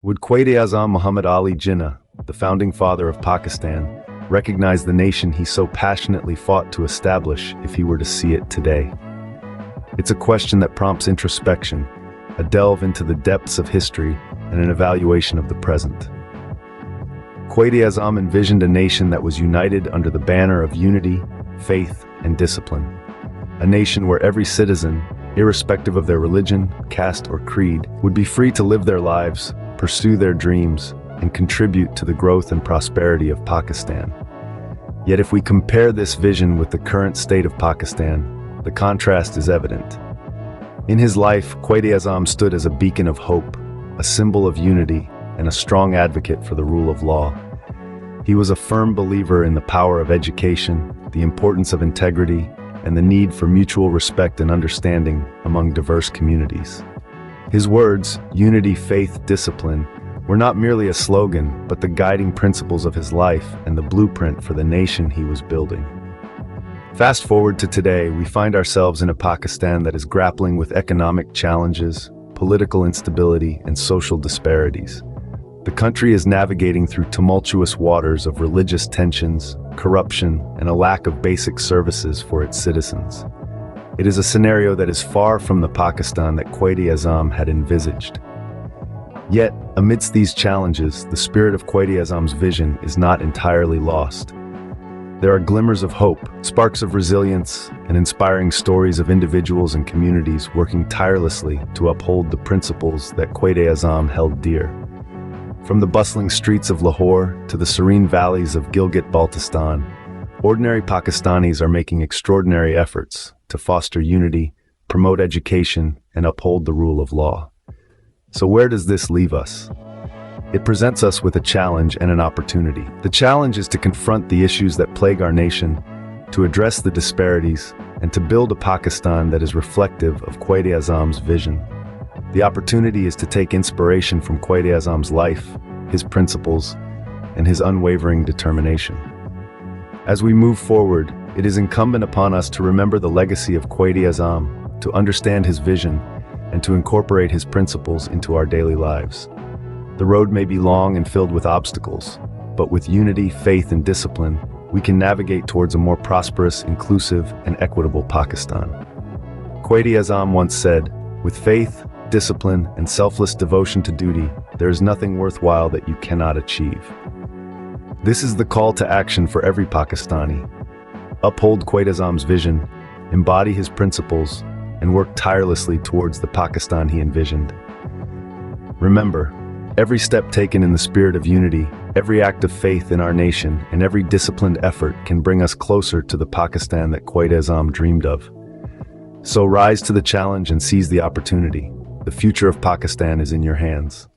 Would Quaid-e-Azam Muhammad Ali Jinnah, the founding father of Pakistan, recognize the nation he so passionately fought to establish if he were to see it today? It's a question that prompts introspection, a delve into the depths of history, and an evaluation of the present. Quaid-e-Azam envisioned a nation that was united under the banner of unity, faith, and discipline. A nation where every citizen, irrespective of their religion, caste, or creed, would be free to live their lives, pursue their dreams, and contribute to the growth and prosperity of Pakistan. Yet if we compare this vision with the current state of Pakistan, the contrast is evident. In his life, Quaid-e-Azam stood as a beacon of hope, a symbol of unity, and a strong advocate for the rule of law. He was a firm believer in the power of education, the importance of integrity, and the need for mutual respect and understanding among diverse communities. His words, unity, faith, discipline, were not merely a slogan, but the guiding principles of his life and the blueprint for the nation he was building. Fast forward to today, we find ourselves in a Pakistan that is grappling with economic challenges, political instability, and social disparities. The country is navigating through tumultuous waters of religious tensions, corruption, and a lack of basic services for its citizens. It is a scenario that is far from the Pakistan that Quaid-e-Azam had envisaged. Yet, amidst these challenges, the spirit of Quaid-e-Azam's vision is not entirely lost. There are glimmers of hope, sparks of resilience, and inspiring stories of individuals and communities working tirelessly to uphold the principles that Quaid-e-Azam held dear. From the bustling streets of Lahore to the serene valleys of Gilgit-Baltistan, ordinary Pakistanis are making extraordinary efforts to foster unity, promote education, and uphold the rule of law. So where does this leave us? It presents us with a challenge and an opportunity. The challenge is to confront the issues that plague our nation, to address the disparities, and to build a Pakistan that is reflective of Quaid-e-Azam's vision. The opportunity is to take inspiration from Quaid-e-Azam's life, his principles, and his unwavering determination. As we move forward, it is incumbent upon us to remember the legacy of Quaid-e-Azam, to understand his vision, and to incorporate his principles into our daily lives. The road may be long and filled with obstacles, but with unity, faith, and discipline, we can navigate towards a more prosperous, inclusive, and equitable Pakistan. Quaid-e-Azam once said, "With faith, discipline, and selfless devotion to duty, there is nothing worthwhile that you cannot achieve." This is the call to action for every Pakistani. Uphold Quaid-e-Azam's vision, embody his principles, and work tirelessly towards the Pakistan he envisioned. Remember, every step taken in the spirit of unity, every act of faith in our nation, and every disciplined effort can bring us closer to the Pakistan that Quaid-e-Azam dreamed of. So rise to the challenge and seize the opportunity. The future of Pakistan is in your hands.